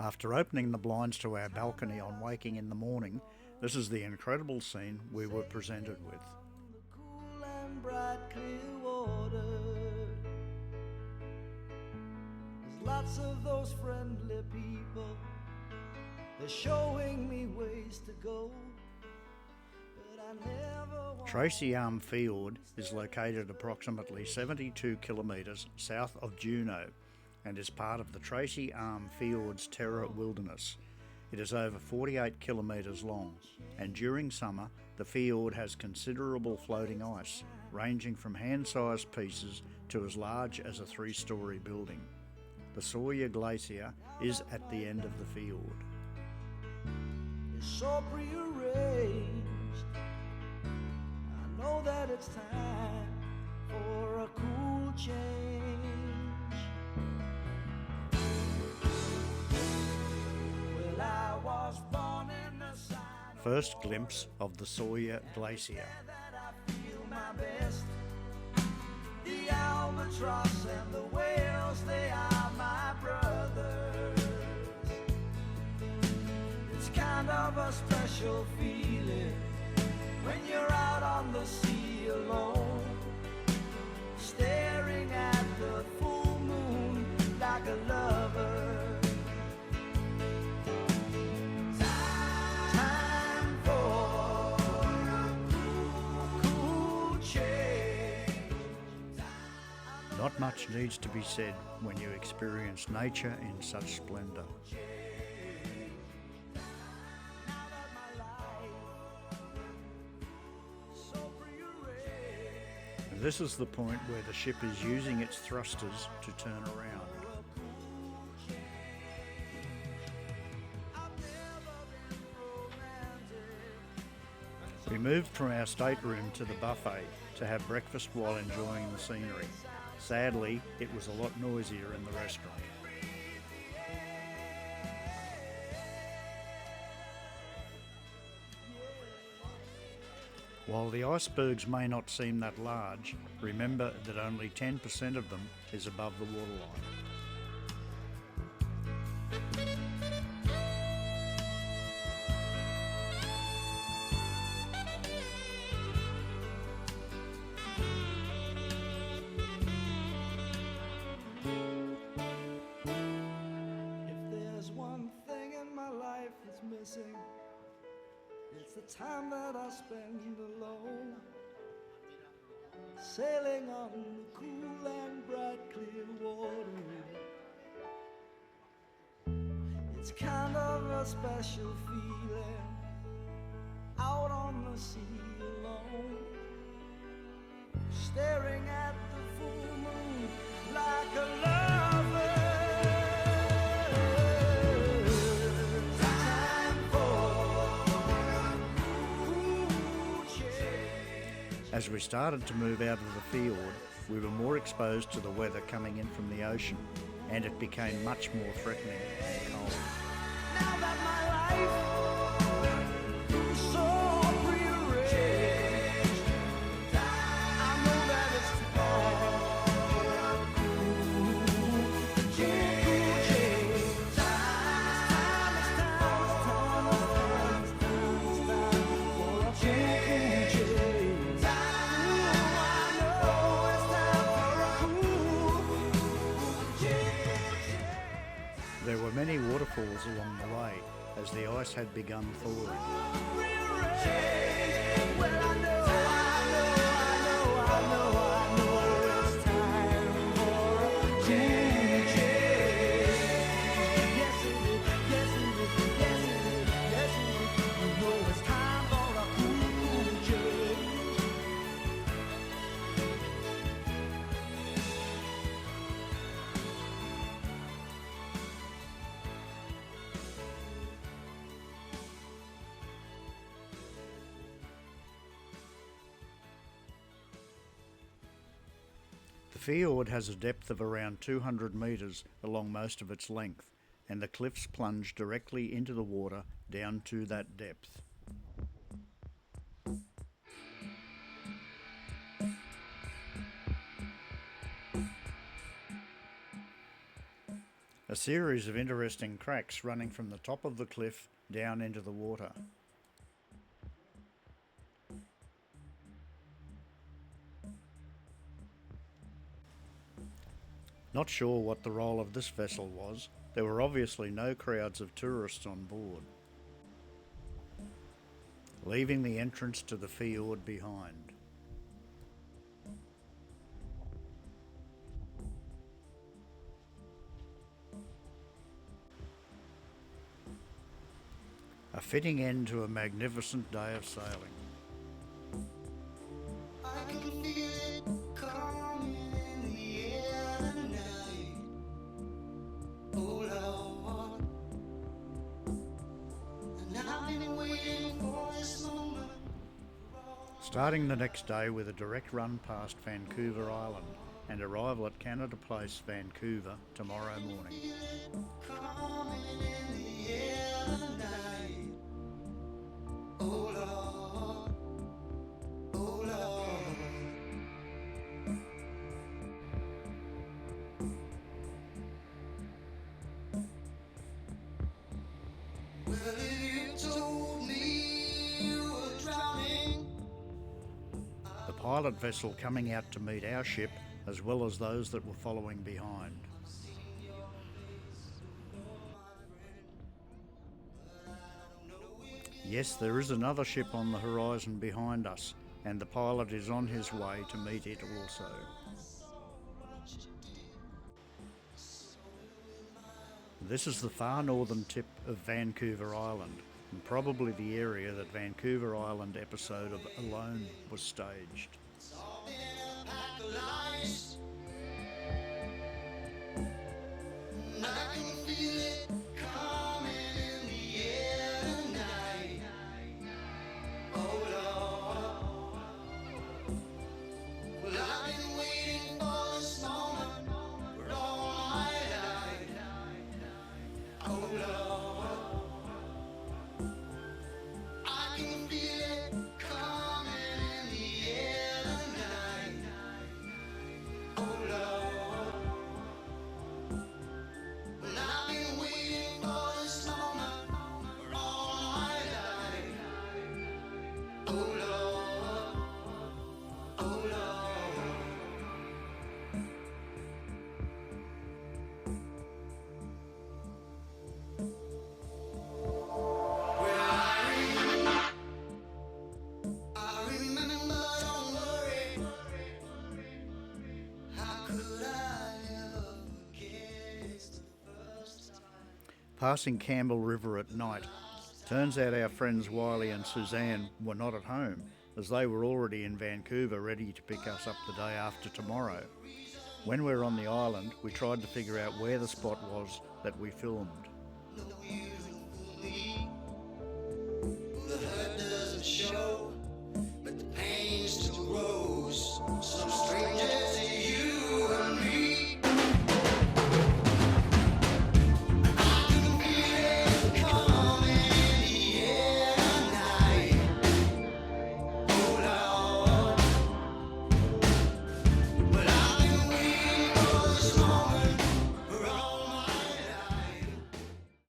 After opening the blinds to our balcony on waking in the morning, this is the incredible scene we were presented with. Cool and bright, clear water. There's lots of those friendly people. They're showing me ways to go. Tracy Fjord is located approximately 72 kilometres south of Juneau and is part of the Tracy Fjord's Terra Wilderness. It is over 48 kilometres long, and during summer the fjord has considerable floating ice, ranging from hand-sized pieces to as large as a 3-storey building. The Sawyer Glacier is at the end of the fjord. It's so prearranged. I know that it's time for a cool change. Well, I was born in the sign. First glimpse of the Sawyer Glacier. That I feel my best. The albatross and the whales, they are my brothers. It's kind of a special feeling when you're out on the sea alone, staring at the full moon like a lover. Time for a cool change. Not much needs to be said when you experience nature in such splendour. This is the point where the ship is using its thrusters to turn around. We moved from our stateroom to the buffet to have breakfast while enjoying the scenery. Sadly, it was a lot noisier in the restaurant. While the icebergs may not seem that large, remember that only 10% of them is above the waterline. If there's one thing in my life that's missing, it's the time that I spend alone, sailing on the cool and bright clear water. It's kind of a special feeling, out on the sea alone, staring at the full moon like a lover. As we started to move out of the fjord, we were more exposed to the weather coming in from the ocean, and it became much more threatening and cold. Now that my life is so prearranged, I know that it's time for a change. Time for a change. There were many waterfalls along the way as the ice had begun thawing. The fjord has a depth of around 200 metres along most of its length, and the cliffs plunge directly into the water down to that depth. A series of interesting cracks running from the top of the cliff down into the water. Not sure what the role of this vessel was. There were obviously no crowds of tourists on board. Leaving the entrance to the fjord behind. A fitting end to a magnificent day of sailing. I can feel it coming in the air tonight. Oh Lord, and I've been waiting for this moment. Starting the next day with a direct run past Vancouver Island and arrival at Canada Place, Vancouver tomorrow morning. Coming in the air tonight. Oh Lord, oh Lord. Well, if you told me you were drowning, The pilot vessel coming out to meet our ship as well as those that were following behind. Yes, there is another ship on the horizon behind us, and the pilot is on his way to meet it also. This is the far northern tip of Vancouver Island, and probably the area that Vancouver Island episode of Alone was staged. it's all been a pack of lies. And I can feel it coming in the air tonight. Oh Lord, well I've been waiting for this moment for all my life. Oh Lord, I can feel it coming in the air tonight. Oh Lord, well I've been waiting for this moment for all my life. Oh Lord, oh Lord. I remember, don't worry. How could I ever forget? It's the first time. Passing Campbell River at night, turns out our friends Wiley and Suzanne were not at home, as they were already in Vancouver ready to pick us up the day after tomorrow. When we were on the island, we tried to figure out where the spot was that we filmed. The hurt doesn't show, but the pain still grows. Some strange